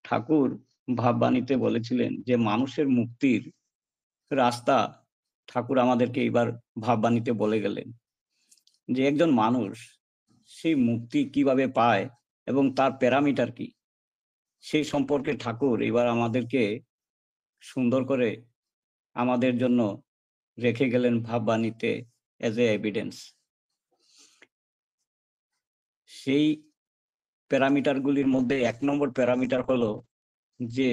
ঠাকুর ভাববাণীতে বলেছিলেন যে মানুষের মুক্তির রাস্তা ঠাকুর আমাদেরকে এবার ভাববাণীতে বলে গেলেন যে একজন মানুষ সেই মুক্তি কিভাবে পায় এবং তার প্যারামিটার কি সেই সম্পর্কে ঠাকুর এবার আমাদেরকে সুন্দর করে আমাদের জন্য রেখে গেলেন ভাববাণীতে এজ এ এভিডেন্স। সেই প্যারামিটারগুলির মধ্যে ১ নম্বর প্যারামিটার হলো যে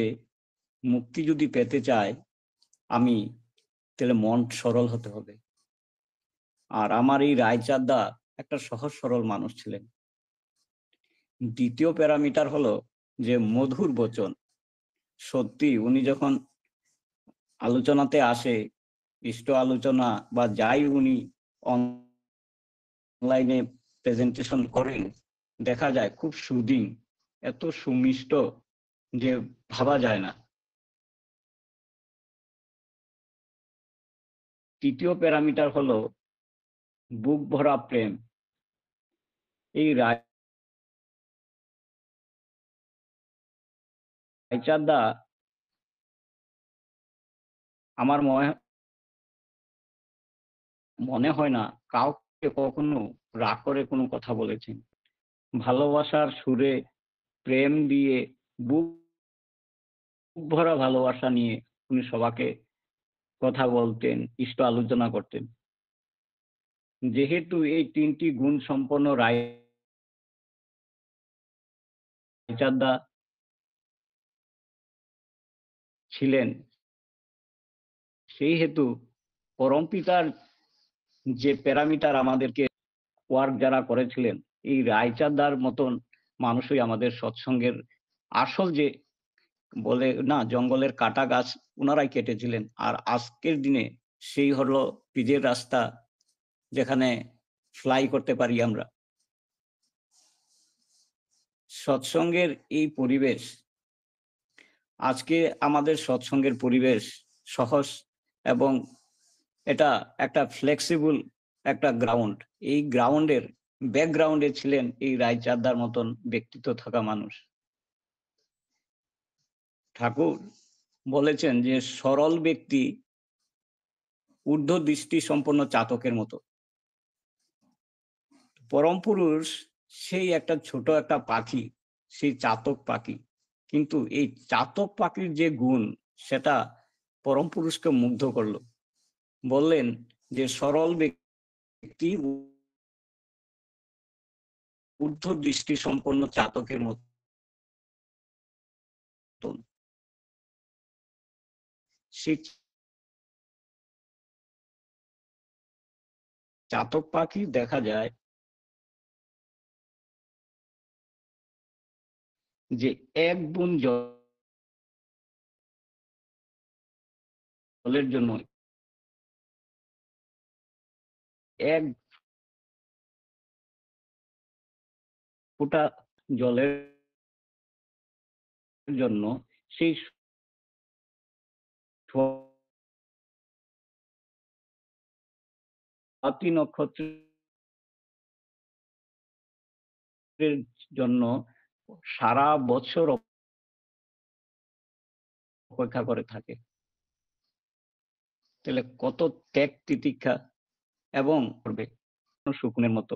মুক্তি যদি পেতে চাই আমি তাহলে মন সরল হতে হবে। আর আমার এই রায়চাঁদদা একটা সহজ সরল মানুষ ছিলেন। দ্বিতীয় প্যারামিটার হলো যে মধুর বচন। সত্যি উনি যখন আলোচনাতে আসে, ইষ্ট আলোচনা বা যাই উনি অনলাইনে প্রেজেন্টেশন করেন, দেখা যায় খুব সুদিং, এত সুমিষ্ট যে ভাবা যায় না। তৃতীয় প্যারামিটার হলো বুক ভরা প্রেম। এই রায়চাঁদদা আমার মনে হয় না কাউকে কখনো রাগ করে কোনো কথা বলেছেন। ভালোবাসার সুরে প্রেম দিয়ে বুক ভরা ভালোবাসা নিয়ে উনি সবাকে কথা বলতেন, ইষ্ট আলোচনা করতেন। যেহেতু এই ৩টি গুণ সম্পন্ন রায়চাঁদদা ছিলেন, সেই হেতু পরমপিতার যে প্যারামিটার আমাদেরকে ওয়ার্ক যারা করেছিলেন, এই রায়চাঁদদার মতন মানুষই আমাদের সৎসঙ্গের আসল যে বলে না জঙ্গলের কাটা গাছ উনারাই কেটেছিলেন। আর আজকের দিনে সেই হলো পিচের রাস্তা যেখানে ফ্লাই করতে পারি আমরা। সৎসঙ্গের এই পরিবেশ, আজকে আমাদের সৎসঙ্গের পরিবেশ সহজ এবং এটা একটা ফ্লেক্সিবল একটা গ্রাউন্ড। এই গ্রাউন্ডের ব্যাকগ্রাউন্ডে ছিলেন এই রায়চাঁদদার মতন ব্যক্তিত্ব থাকা মানুষ। ঠাকুর বলেছেন যে সরল ব্যক্তি ঊর্ধ্ব দৃষ্টি সম্পন্ন চাতকের মতো। পরম পুরুষ সেই একটা ছোট একটা পাখি, সেই চাতক পাখি, কিন্তু এই চাতক পাখির যে গুণ সেটা পরম পুরুষকে মুগ্ধ করলো। বললেন যে সরল ব্যক্তি ঊর্ধ্ব দৃষ্টি সম্পন্ন চাতকের মতো। সেই চাতক পাখি দেখা যায় যে এক বুন জলের জন্য এক ফোঁটা জলের জন্য সেই স্বাতী নক্ষত্রের জন্য সারা বছর অপেক্ষা করে থাকে। তাহলে কত ত্যাগ তিতিক্ষা এবং করবে শকুনের মতো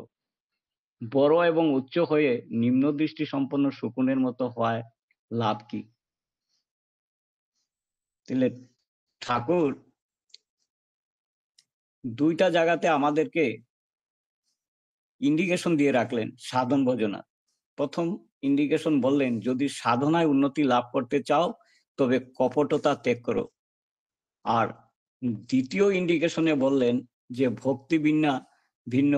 বড় এবং উচ্চ হয়ে নিম্ন দৃষ্টি সম্পন্ন শকুনের মতো হওয়ায় লাভ কি? তাহলে ঠাকুর দুইটা জায়গাতে আমাদেরকে ইন্ডিকেশন দিয়ে রাখলেন সাধন ভজনা। প্রথম ইন্ডিকেশন বললেন যদি সাধনায় উন্নতি লাভ করতে চাও তবে কপটতা ত্যাগ করো। আর দ্বিতীয় ইন্ডিকেশনে বললেন যে ভক্তি ভিন্ন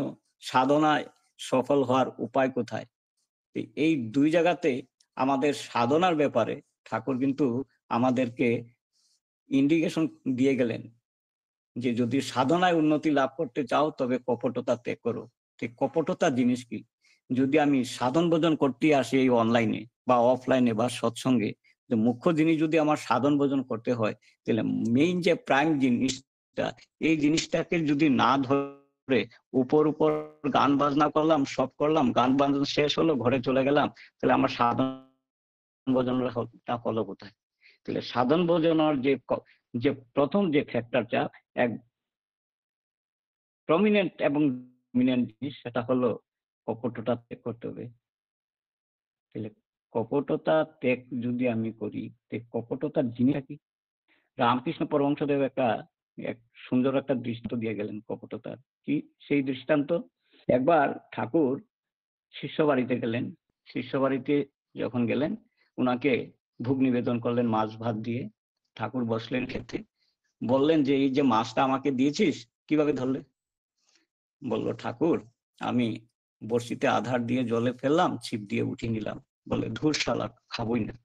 সাধনায় সফল হওয়ার উপায় কোথায়। এই দুই জায়গাতে আমাদের সাধনার ব্যাপারে ঠাকুর কিন্তু আমাদেরকে ইন্ডিকেশন দিয়ে গেলেন যে যদি সাধনায় উন্নতি লাভ করতে চাও তবে কপটতা ত্যাগ করো। ঠিক কপটতা জিনিস কি? যদি আমি সাধন ভোজন করতে আসি এই অনলাইনে বা অফলাইনে বা সৎসঙ্গে, মুখ্য জিনিস যদি আমার সাধন ভোজন করতে হয় তাহলে মেইন যে প্রাইম জিনিসটা, এই জিনিসটাকে যদি না ধরে উপর গান বাজনা করলাম, সব করলাম, গান বাজনা শেষ হলো, ঘরে চলে গেলাম, তাহলে আমার সাধনা ভোজনটা হলো কোথায়? তাহলে সাধন ভোজনার যে প্রথম যে ফ্যাক্টরটা এক প্রমিনেন্ট এবং ডমিনেন্ট জিনিস, সেটা হলো কপটতা ত্যাগ করতে হবে। তাহলে কপটতা ত্যাগ যদি আমি করি, কপটতার জিনিসটা কি? রামকৃষ্ণ পরমহংসদেব এক সুন্দর একটা দৃষ্টান্ত দিয়ে গেলেন কপটতার। কি সেই দৃষ্টান্ত? একবার ঠাকুর শিষ্য বাড়িতে গেলেন। শিষ্য বাড়িতে যখন গেলেন, উনাকে ভোগ নিবেদন করলেন মাছ ভাত দিয়ে। ঠাকুর বসলেন খেতে। বললেন যে, এই যে মাছটা আমাকে দিয়েছিস কিভাবে ধরলে? বলল, ঠাকুর আমি বড়শিতে আধার দিয়ে জলে ফেললাম, ছিপ দিয়ে উঠিয়ে নিলাম। বলে, ধুর শালা, খাবোই না।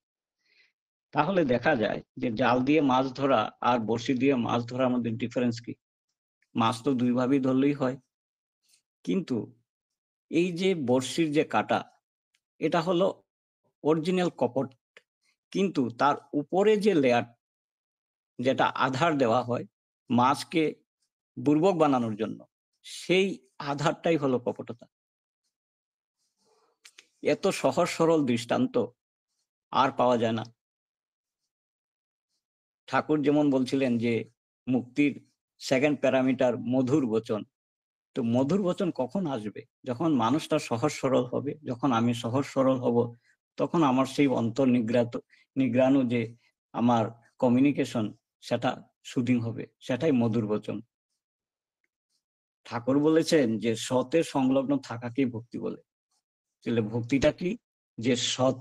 তাহলে দেখা যায় যে জাল দিয়ে মাছ ধরা আর বড়শি দিয়ে মাছ ধরার মধ্যে ডিফারেন্স কি? মাছ তো দুই ভাবেই ধরলেই হয়। কিন্তু এই যে বড়শির যে কাঁটা, এটা হলো অরিজিনাল কপট, কিন্তু তার উপরে যে লেয়ার, যেটা আধার দেওয়া হয় মাছকে বুর্বক বানানোর জন্য, সেই আধারটাই হলো কপটতা। এত সহজ সরল দৃষ্টান্ত আর পাওয়া যায় না। ঠাকুর যেমন বলছিলেন যে মুক্তির সেকেন্ড প্যারামিটার মধুর বচন। তো মধুর বচন কখন আসবে? যখন মানুষটা সহজ সরল হবে। যখন আমি সহজ সরল হব, তখন আমার সেই অন্তর নিগ্রাণু যে আমার কমিউনিকেশন, সেটা সুদিন হবে, সেটাই মধুর বচন। ঠাকুর বলেছেন যে সতের সংলগ্ন থাকাকেই ভক্তি বলে। তাহলে ভক্তিটা কি? যে সৎ।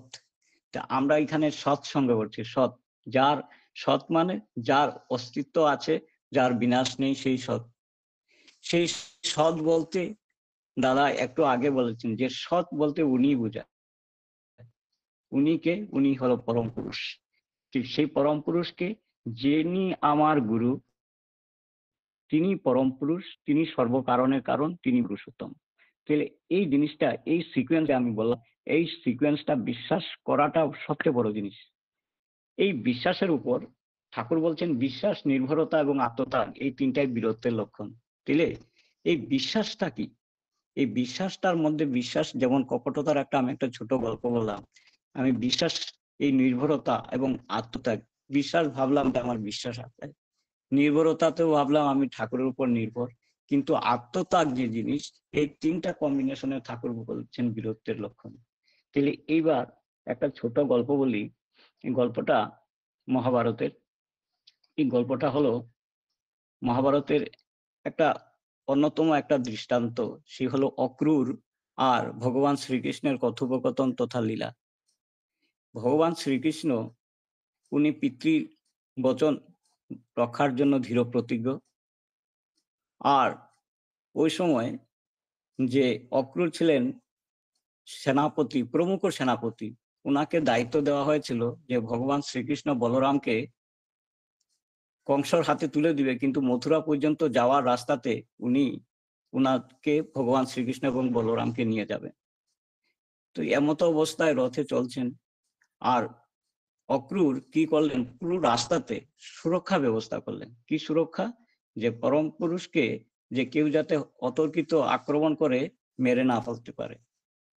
তা আমরা এখানে সৎ সঙ্গে বলছি, সৎ। যার সৎ মানে যার অস্তিত্ব আছে, যার বিনাশ নেই, সেই সৎ। সেই সৎ বলতে দাদা একটু আগে বলেছেন যে সৎ বলতে উনি বোঝায়। উনি হলো পরম পুরুষ। ঠিক সেই পরম পুরুষকে, যিনি আমার গুরু, তিনি পরম পুরুষ, তিনি সর্বকারণের কারণ, তিনি পুরুষোত্তম। তাহলে এই জিনিসটা, এই সিকোয়েন্সে আমি বললাম, এই সিকোয়েন্সটা বিশ্বাস করাটা সবচেয়ে বড় জিনিস। এই বিশ্বাসের উপর ঠাকুর বলছেন বিশ্বাস, নির্ভরতা এবং আত্মত্যাগ, এই তিনটাই বীরত্বের লক্ষণ। তাহলে এই বিশ্বাসটা কি? এই বিশ্বাসটার মধ্যে, বিশ্বাস যেমন কপটতার আমি একটা ছোট গল্প বললাম। আমি বিশ্বাস, এই নির্ভরতা এবং আত্মত্যাগ। বিশ্বাস ভাবলাম যে আমার বিশ্বাস আছে, নির্ভরতাতেও ভাবলাম আমি ঠাকুরের উপর নির্ভর, কিন্তু আত্মত্যাগ যে জিনিস, এই তিনটা কম্বিনেশনে ঠাকুর বলছেন বীরত্বের লক্ষণ। তাহলে এইবার একটা ছোট গল্প বলি। এই গল্পটা মহাভারতের। এই গল্পটা হলো মহাভারতের একটা অন্যতম একটা দৃষ্টান্ত। সে হলো অক্রূর আর ভগবান শ্রীকৃষ্ণের কথোপকথন তথা লীলা। ভগবান শ্রীকৃষ্ণ, উনি পিতৃ বচন রক্ষার জন্য দৃঢ় প্রতিজ্ঞ। আর ওই সময় যে অক্রূর ছিলেন সেনাপতি, প্রমুখ সেনাপতি, উনাকে দায়িত্ব দেওয়া হয়েছিল যে ভগবান শ্রীকৃষ্ণ বলরামকে কংসর হাতে তুলে দিবে, কিন্তু মথুরা পর্যন্ত যাওয়ার রাস্তাতে উনাকে ভগবান শ্রীকৃষ্ণ এবং বলরামকে নিয়ে যাবে। তো এমত অবস্থায় রথে চলছেন, আর অক্রূর কি করলেন, পুরো রাস্তাতে সুরক্ষা ব্যবস্থা করলেন। কি সুরক্ষা? যে পরম পুরুষকে যে কেউ যাতে অতর্কিত আক্রমণ করে মেরে না ফেলতে পারে,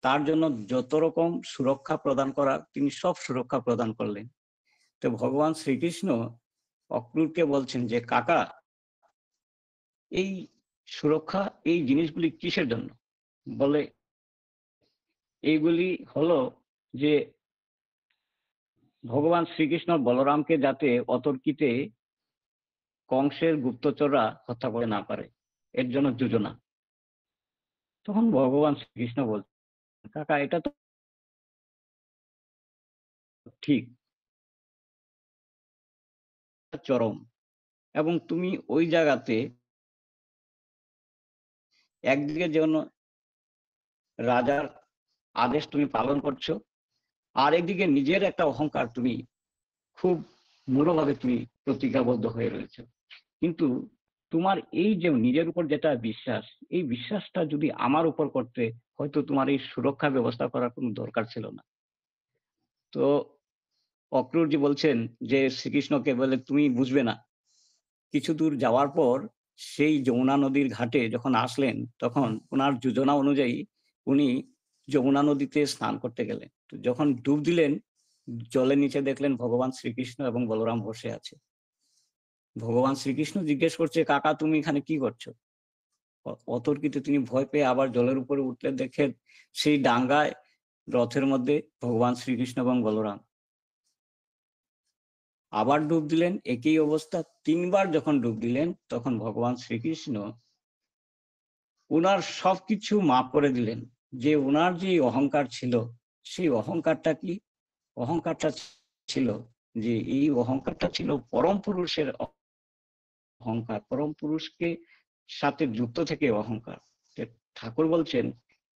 তার জন্য যত রকম সুরক্ষা প্রদান করা, তিনি সব সুরক্ষা প্রদান করলেন। তো ভগবান শ্রীকৃষ্ণ অক্রূরকে বলছেন যে কাকা, এই সুরক্ষা, এই জিনিসগুলি কিসের জন্য? বলে, এইগুলি হলো যে ভগবান শ্রীকৃষ্ণ বলরামকে যাতে অতর্কিতে কংসের গুপ্তচররা হত্যা করে না পারে, এর জন্য যোজনা। তখন ভগবান শ্রীকৃষ্ণ বলছেন, কাকা এটা তো ঠিক, চরম, এবং তুমি ওই জায়গাতে একদিকে যেন রাজার আদেশ তুমি পালন করছো, আর একদিকে নিজের একটা অহংকার, তুমি খুব মূঢ়ভাবে তুমি প্রতিজ্ঞাবদ্ধ হয়ে রয়েছে। কিন্তু তোমার এই যে নিজের উপর যেটা বিশ্বাস, এই বিশ্বাসটা যদি আমার উপর করতে, হয়তো তোমার এই সুরক্ষা ব্যবস্থা করার কোনো দরকার ছিল না। তো অক্রূরজি বলছেন যে শ্রীকৃষ্ণকে, বলে তুমি বুঝবে না। কিছু দূর যাওয়ার পর সেই যমুনা নদীর ঘাটে যখন আসলেন, তখন ওনার যোজনা অনুযায়ী উনি যমুনা নদীতে স্নান করতে গেলেন। তো যখন ডুব দিলেন, জলের নিচে দেখলেন ভগবান শ্রীকৃষ্ণ এবং বলরাম বসে আছে। ভগবান শ্রীকৃষ্ণ জিজ্ঞেস করছে, কাকা তুমি এখানে কি করছো? অতর্কিতে তিনি ভয় পেয়ে আবার জলের উপরে উঠলে দেখেন সেই ডাঙ্গায় রথের মধ্যে ভগবান শ্রীকৃষ্ণ এবং বলরাম। আবার ডুব দিলেন, একই অবস্থা। 3 বার যখন ডুব দিলেন তখন ভগবান শ্রীকৃষ্ণ উনার সবকিছু মাফ করে দিলেন। যে উনার যে অহংকার ছিল, সেই অহংকারটা কি? অহংকারটা ছিল যে এই অহংকারটা ছিল পরম পুরুষের অহংকার, পরম পুরুষকে সাথে যুক্ত থেকে অহংকার। ঠাকুর বলছেন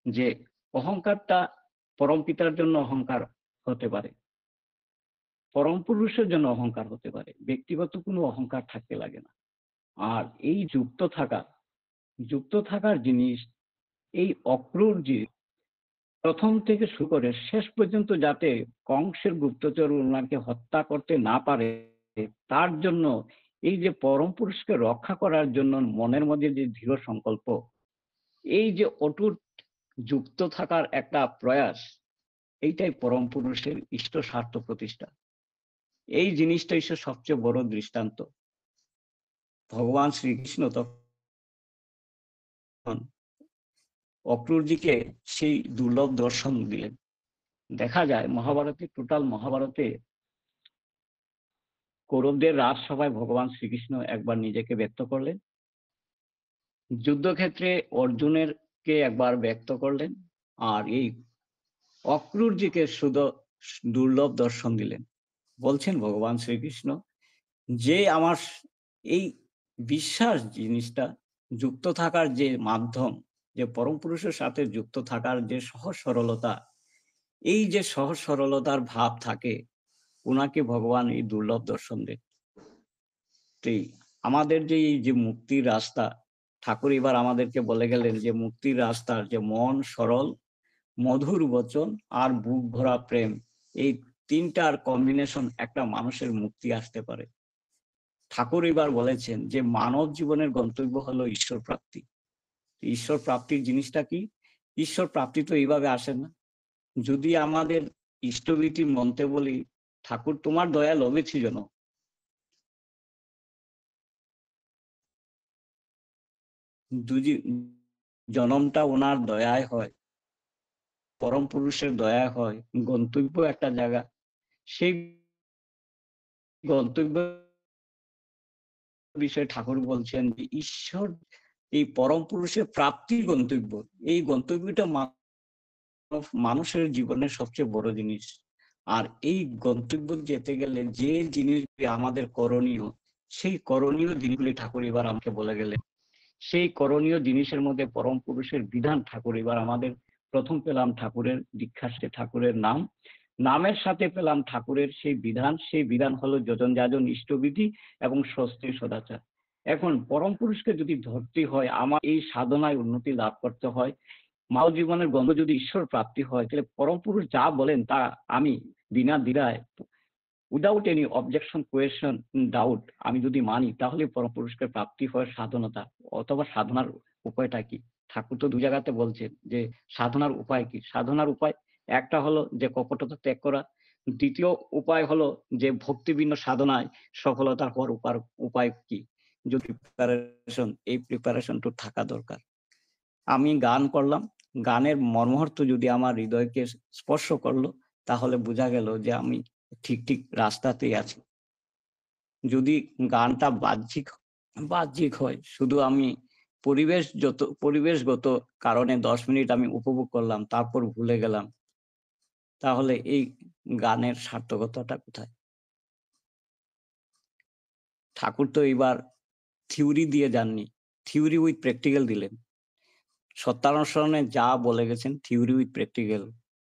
যে অহংকারটা পরম পিতার জন্য অহংকার হতে পারে, পরম পুরুষের জন্য অহংকার হতে পারে, ব্যক্তিগত কোনো অহংকার থাকতে লাগে না। আর এই যুক্ত থাকার জিনিস, এই অক্রূর যে প্রথম থেকে শুরু করে শেষ পর্যন্ত যাতে কংসের গুপ্তচর ওনাকে হত্যা করতে না পারে, তার জন্য এই যে পরম পুরুষকে রক্ষা করার জন্য মনের মধ্যে যে দৃঢ় সংকল্প, এই যে অটুট যুক্ত থাকার একটা প্রয়াস, এইটাই পরম পুরুষের ইষ্ট স্বার্থ প্রতিষ্ঠা। এই জিনিসটাই সবচেয়ে বড় দৃষ্টান্ত। ভগবান শ্রীকৃষ্ণ তখন অক্রূরজিকে সেই দুর্লভ দর্শন দিলেন। দেখা যায় মহাভারতে, টোটাল মহাভারতে কৌরবদের রাজসভায় ভগবান শ্রীকৃষ্ণ একবার নিজেকে ব্যক্ত করলেন, যুদ্ধক্ষেত্রে অর্জুনের কে একবার ব্যক্ত করলেন, আর এই অক্রূরজিকে শুধু দুর্লভ দর্শন দিলেন। বলছেন ভগবান শ্রীকৃষ্ণ যে আমার এই বিশ্বাস জিনিসটা, যুক্ত থাকার যে মাধ্যম, যে পরম পুরুষের সাথে যুক্ত থাকার যে সহজ সরলতা, এই যে সহজ সরলতার ভাব থাকে, ওনাকে ভগবান এই দুর্লভ দর্শন দেন। আমাদের যে এই যে মুক্তির রাস্তা, ঠাকুর এবার আমাদেরকে বলে গেলেন যে মুক্তির রাস্তার যে মন সরল, মধুর বচন আর বুক ভরা প্রেম, এই তিনটার কম্বিনেশন একটা মানুষের মুক্তি আসতে পারে। ঠাকুর এবার বলেছেন যে মানব জীবনের গন্তব্য হলো ঈশ্বর প্রাপ্তি। ঈশ্বর প্রাপ্তির জিনিসটা কি? ঈশ্বর প্রাপ্তি তো এইভাবে আসে না। যদি আমাদের ইষ্টভীতি মন্ত্রে বলি, ঠাকুর তোমার দয়া লবেছি যেন, যদি জনমটা ওনার দয়ায় হয়, পরম পুরুষের দয়ায় হয়, গন্তব্য একটা জায়গা, সেই গন্তব্য বিষয়ে ঠাকুর বলছেন যে ঈশ্বর এই পরম পুরুষের প্রাপ্তির গন্তব্য, এই গন্তব্যটা মানুষের জীবনের সবচেয়ে বড় জিনিস। আর এই গন্তব্য যেতে গেলে যে জিনিসগুলি আমাদের করণীয়, সেই করণীয় জিনিসগুলি ঠাকুর এবার আমাকে বলে গেলেন। সেই করণীয় জিনিসের মধ্যে পরম পুরুষের বিধান ঠাকুর এবার আমাদের প্রথম পেলাম ঠাকুরের দীক্ষা, ঠাকুরের নাম, নামের সাথে পেলাম ঠাকুরের সেই বিধান হলো যজন যাজন ইষ্টবিধি এবং স্বস্তি সদাচার। এখন পরম পুরুষকে যদি ধরতে হয়, আমার এই সাধনায় উন্নতি লাভ করতে হয়, মানব জীবনের গন্ধ যদি ঈশ্বর প্রাপ্তি হয়, তাহলে পরম পুরুষ যা বলেন তা আমি বিনা দ্বিধায়, without any objection, question, doubt আমি যদি মানি, তাহলে পরম পুরুষকে প্রাপ্তি হয় সাধনতা। অথবা সাধনার উপায়টা কি? ঠাকুর তো দু জায়গাতে বলছেন যে সাধনার উপায় কি। সাধনার উপায় একটা হলো যে কপটতা ত্যাগ করা, দ্বিতীয় উপায় হলো যে ভক্তিবিন্ন সাধনায় সফলতা হওয়ার উপায় কি? যদি প্রিপারেশন, এই প্রিপারেশন তো থাকা দরকার। আমি গান করলাম, গানের মর্মার্থ যদি আমার হৃদয়কে স্পর্শ করলো, তাহলে বোঝা গেল যে আমি ঠিক রাস্তাতেই আছি। যদি গানটা বাহ্যিক হয়, শুধু আমি পরিবেশগত কারণে 10 মিনিট আমি উপভোগ করলাম, তারপর ভুলে গেলাম, তাহলে এই গানের সার্থকতাটা কোথায়? ঠাকুর তো এবার থিওরি দিয়ে যাননি, থিওরি উইথ প্র্যাকটিক্যাল দিলেন। সত্যানুসরণে যা বলে গেছেন থিওরি উইথ প্র্যাকটিক্যাল,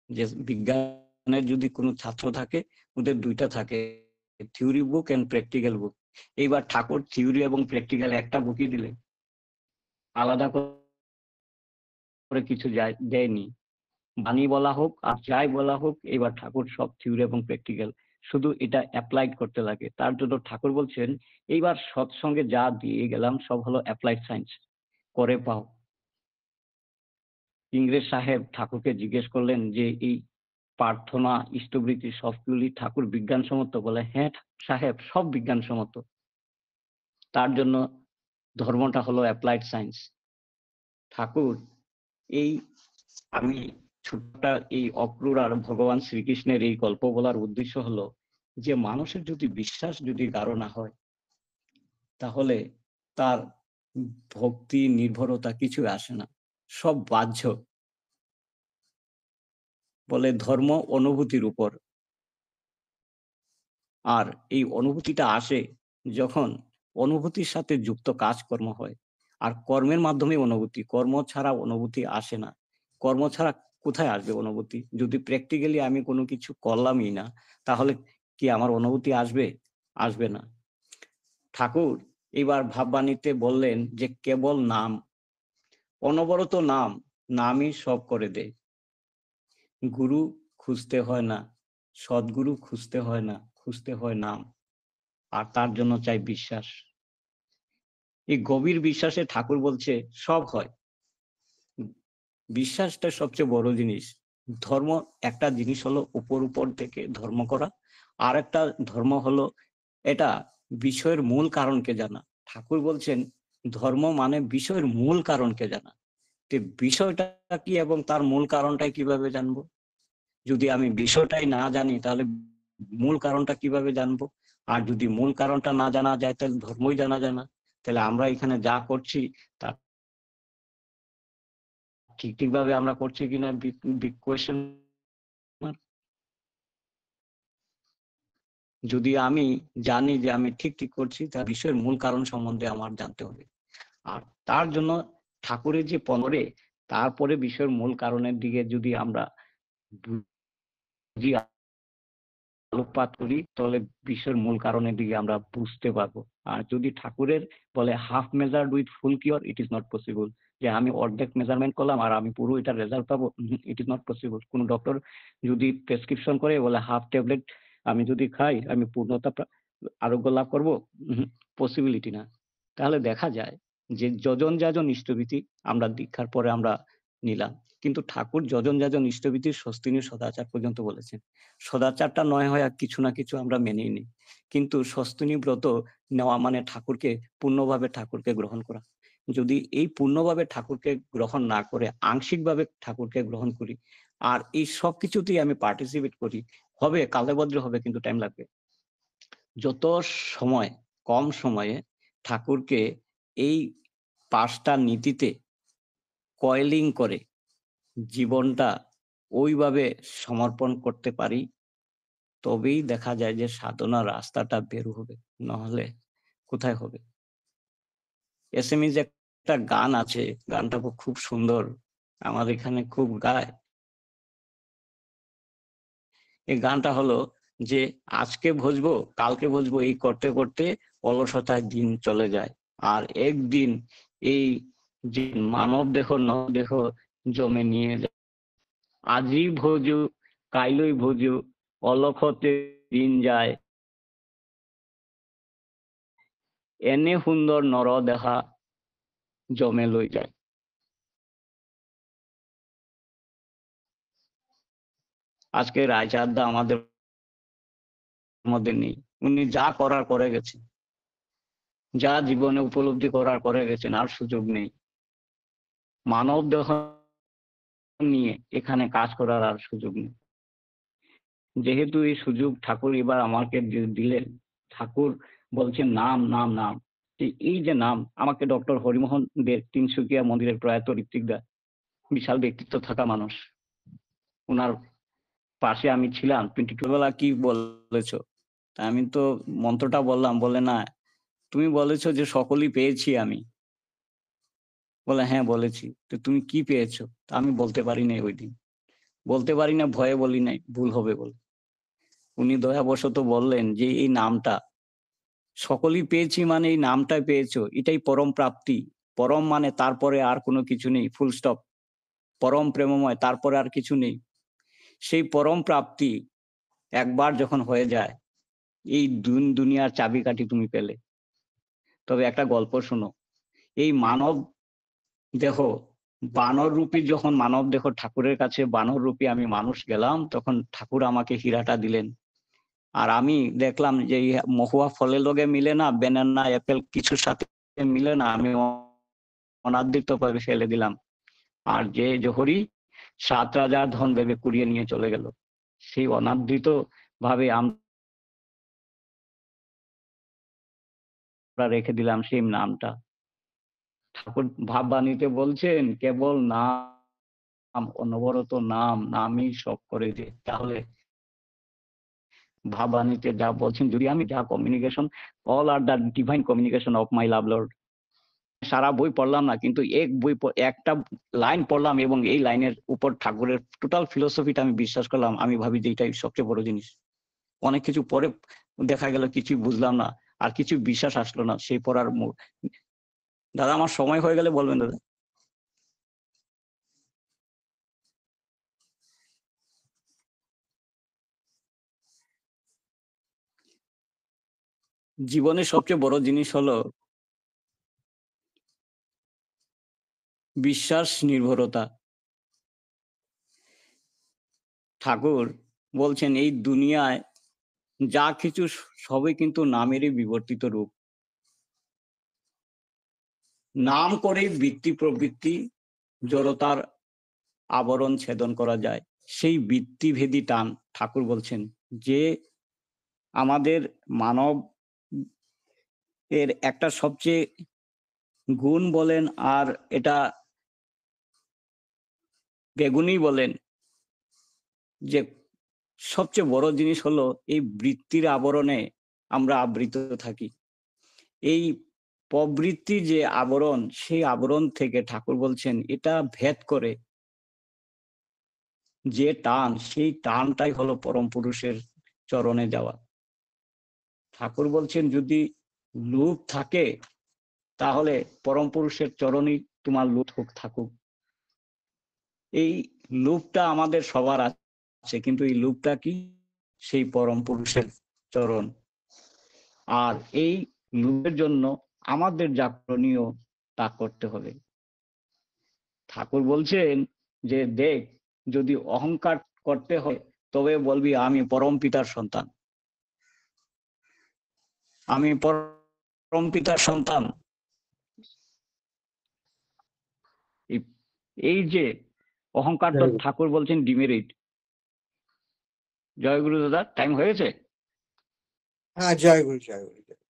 যে বিজ্ঞানের যদি কোনো ছাত্র থাকে, ওদের দুইটা থাকে, থিওরি বুক এন্ড প্র্যাকটিক্যাল বুক। এইবার ঠাকুর থিওরি এবং প্র্যাকটিক্যাল একটা বুকই দিলেন, আলাদা করে কিছু দেয়নি। বাণী বলা হোক আর যাই বলা হোক, এবার ঠাকুর সব থিওরি এবং প্র্যাকটিক্যাল, শুধু এটা অ্যাপ্লাইড করতে লাগে। তার জন্য ঠাকুর বলছেন এইবার সৎসঙ্গে যা দিয়ে গেলাম সব হলো অ্যাপ্লাইড সায়েন্স, করে পাও। ইংরেজ সাহেব ঠাকুরকে জিজ্ঞেস করলেন যে এই প্রার্থনা, ইষ্টবৃত্তি সবগুলি ঠাকুর বিজ্ঞানসম্মত? বলে হ্যাঁ সাহেব, সব বিজ্ঞানসম্মত। তার জন্য ধর্মটা হলো অ্যাপ্লাইড সায়েন্স। ঠাকুর এই আমি ছোট্টা এই অক্রূর আর ভগবান শ্রীকৃষ্ণের এই গল্প বলার উদ্দেশ্য হলো যে মানুষের যদি বিশ্বাস যদি গাঢ় না হয় তাহলে তার ভক্তি নির্ভরতা কিছু আসে না, সব বাহ্য। বলে ধর্ম অনুভূতির উপর, আর এই অনুভূতিটা আসে যখন অনুভূতির সাথে যুক্ত কাজকর্ম হয়। আর কর্মের মাধ্যমে অনুভূতি, কর্ম ছাড়া অনুভূতি আসে না। কর্ম ছাড়া কোথায় আসবে অনুভূতি? যদি প্র্যাকটিক্যালি আমি কোনো কিছু করলামই না, তাহলে কি আমার অনুভূতি আসবে? আসবে না। ঠাকুর এবার ভাববাণীতে বললেন যে কেবল নাম, অনবরত নাম, নামই সব করে দেয়। গুরু খুঁজতে হয় না, সদ্গুরু খুঁজতে হয় না, খুঁজতে হয় নাম। আর তার জন্য চাই বিশ্বাস। এই গভীর বিশ্বাসে ঠাকুর বলছে সব হয়। বিশ্বাসটা সবচেয়ে বড় জিনিস। ধর্ম একটা জিনিস হলো উপর থেকে ধর্ম করা, আর একটা ধর্ম হলো এটা বিষয়ের মূল কারণকে জানা। ঠাকুর বলছেন ধর্ম মানে বিষয়ের মূল কারণকে জানা। তো বিষয়টা কি এবং তার মূল কারণটাই কিভাবে জানবো? যদি আমি বিষয়টাই না জানি তাহলে মূল কারণটা কিভাবে জানবো? আর যদি মূল কারণটা না জানা যায় তাহলে ধর্মই জানা যায় না। তাহলে আমরা এখানে যা করছি তা ঠিকভাবে আমরা করছি কিনা বিগ কোয়েশ্চেন। যদি আমি জানি যে আমি ঠিক করছি, তা বিষয়ের মূল কারণ সম্বন্ধে আমার জানতে হবে। আর তার জন্য ঠাকুরের যে পরে তারপরে বিষয়ের মূল কারণের দিকে যদি আমরা বুঝি, আলোকপাত করি, তাহলে বিশ্বের মূল কারণের দিকে আমরা বুঝতে পারবো। আর যদি ঠাকুরের বলে half measured with full cure, it is not possible, যে আমি অর্ধেক মেজারমেন্ট করলাম আর আমি পুরো এটা রেজাল্ট পাবো, ইট ইজ নট পসিবল। কোন ডক্টর যদি প্রেসক্রিপশন করে বলে হাফ ট্যাবলেট আমি যদি খাই আমি পূর্ণতা আরোগ্য লাভ করবো, পসিবিলিটি না। তাহলে দেখা যায় যে যজন যাজন ইষ্টভীতি আমরা দীক্ষার পরে আমরা নিলাম, কিন্তু ঠাকুর যজন যাজন ইষ্টভীতির স্বস্তিনী সদাচার পর্যন্ত বলেছেন। সদাচারটা নয় হয় আর কিছু না কিছু আমরা মেনেই নিই, কিন্তু স্বস্তিনী ব্রত নেওয়া মানে ঠাকুরকে পূর্ণভাবে ঠাকুরকে গ্রহণ করা। যদি এই পূর্ণভাবে ঠাকুরকে গ্রহণ না করে আংশিকভাবে ঠাকুরকে গ্রহণ করি আর এই সব কিছুতেই আমি পার্টিসিপেট করি, হবে কালেবদ্র হবে, কিন্তু টাইম লাগবে। যত সময় কম সময়ে ঠাকুরকে এই 5টা নীতিতে কয়েলিং করে জীবনটা ওইভাবে সমর্পণ করতে পারি, তবেই দেখা যায় যে সাধনার রাস্তাটা বের হবে, নাহলে কোথায় হবে। এসএমইজ একটা গান আছে, গানটা খুব সুন্দর, আমার এখানে খুব গায়। এই গানটা হলো যে আজকে ভজবো কালকে ভজবো এই করতে করতে অলসতায় দিন চলে যায়, আর একদিন এই যে মানব দেহ নব দেহ জমে নিয়ে যায়। আজি ভোজু কাইলই ভোজু অলখতে দিন যায়, এনে সুন্দর নর দেখা জমে লই যায়। আজকে রায়চাঁদদা আমাদের মধ্যে নেই, উনি যা করার করে গেছেন, যা জীবনে উপলব্ধি করার করে গেছেন, আর সুযোগ নেই মানব দেহ নিয়ে এখানে কাজ করার, আর সুযোগ নেই। যেহেতু এই সুযোগ ঠাকুর এবার আমাকে দিলেন, ঠাকুর বলছেন নাম নাম নাম। এই যে নাম, আমাকে ডক্টর হরিমোহন দে তিনসুকিয়া মন্দিরের প্রয়াত ঋত্বিক দা, বিশাল ব্যক্তিত্ব থাকা মানুষ, ওনার পাশে আমি ছিলাম। বেলা কি বলেছো? তা আমি তো মন্ত্রটা বললাম, বলে না তুমি বলেছো যে সকলই পেয়েছি আমি। বলে হ্যাঁ বলেছি। তো তুমি কি পেয়েছো? তা আমি বলতে পারি নাই, ওই দিন বলতে পারি না, ভয়ে বলি নাই, ভুল হবে বলে। উনি দয়াবশত বললেন যে এই নামটা সকলই পেয়েছি, মানে এই নামটাই পেয়েছো, এটাই পরম প্রাপ্তি। পরম মানে তারপরে আর কোনো কিছু নেই, ফুল স্টপ। পরম প্রেমময়, তারপরে আর কিছু নেই। সেই পরম প্রাপ্তি একবার যখন হয়ে যায়, এই দুনিয়ার চাবিকাঠি তুমি পেলে। তবে একটা গল্প শোনো। এই মানব দেহ বানর রূপী যখন মানব দেহ ঠাকুরের কাছে বানর রূপী আমি মানুষ গেলাম, তখন ঠাকুর আমাকে হীরাটা দিলেন। আর আমি দেখলাম যে এই মহুয়া ফলের লগে মিলে না, ব্যানানা অ্যাপেল কিছুর সাথে মিলে না, আমি অনাদৃত ভাবে ফেলে দিলাম। আর যে জোহরি 7 রাজার ধন ভেবে কুড়িয়ে নিয়ে চলে গেল। সেই অনাদৃত ভাবে আমরা রেখে দিলাম সেই নামটা। ঠাকুর ভাববাণীতে বলছেন কেবল নাম, অনবরত নাম, নামই সব করে যে। তাহলে ভাববাণীতে যা বলছেন, যদি আমি যা communication, all are the divine communication of my love lord. সারা বই পড়লাম না, কিন্তু একটা লাইন পড়লাম এবং এই লাইনের উপর ঠাকুরের টোটাল ফিলোসফিটা আমি বিশ্বাস করলাম। আমি ভাবি যে এটাই সবচেয়ে বড় জিনিস। অনেক কিছু পরে দেখা গেল কিছুই বুঝলাম না, আর কিছু বিশ্বাস আসলো না সেই পড়ার দাদা আমার সময় হয়ে গেলে বলবেন দাদা। জীবনের সবচেয়ে বড় জিনিস হলো বিশ্বাস, নির্ভরতা। ঠাকুর বলছেন এই দুনিয়ায় যা কিছু সবই কিন্তু নামেরই বিবর্তিত রূপ। নাম করেই বৃত্তি প্রবৃত্তি জড়তার আবরণ ছেদন করা যায়। সেই বৃত্তিভেদী টান ঠাকুর বলছেন যে আমাদের মানব এর একটা সবচেয়ে গুণ বলেন আর এটা বেগুনই বলেন, যে সবচেয়ে বড় জিনিস হলো এই বৃত্তির আবরণে আমরা আবৃত থাকি। এই প্রবৃত্তি যে আবরণ, সেই আবরণ থেকে ঠাকুর বলছেন এটা ভেদ করে যে টান, সেই টানটাই হলো পরম পুরুষের চরণে যাওয়া। ঠাকুর বলছেন যদি লোভ থাকে তাহলে পরম পুরুষের চরণই তোমার লোভ থাকুক। এই লোভটা আমাদের সবার আছে, কিন্তু এই লোভটা কি? সেই পরম পুরুষের চরণ। আর এই লোভের জন্য আমাদের যা করণীয় তা করতে হবে। ঠাকুর বলছেন যে দেখ, যদি অহংকার করতে হয় তবে বলবি আমি পরম পিতার সন্তান, আমি পরম পিতার সন্তান। এই যে অহংকার তো ঠাকুর বলছেন ডিমেরিট। জয় গুরু দাদা, টাইম হয়েছে? হ্যাঁ, জয় গুরু, জয় গুরু।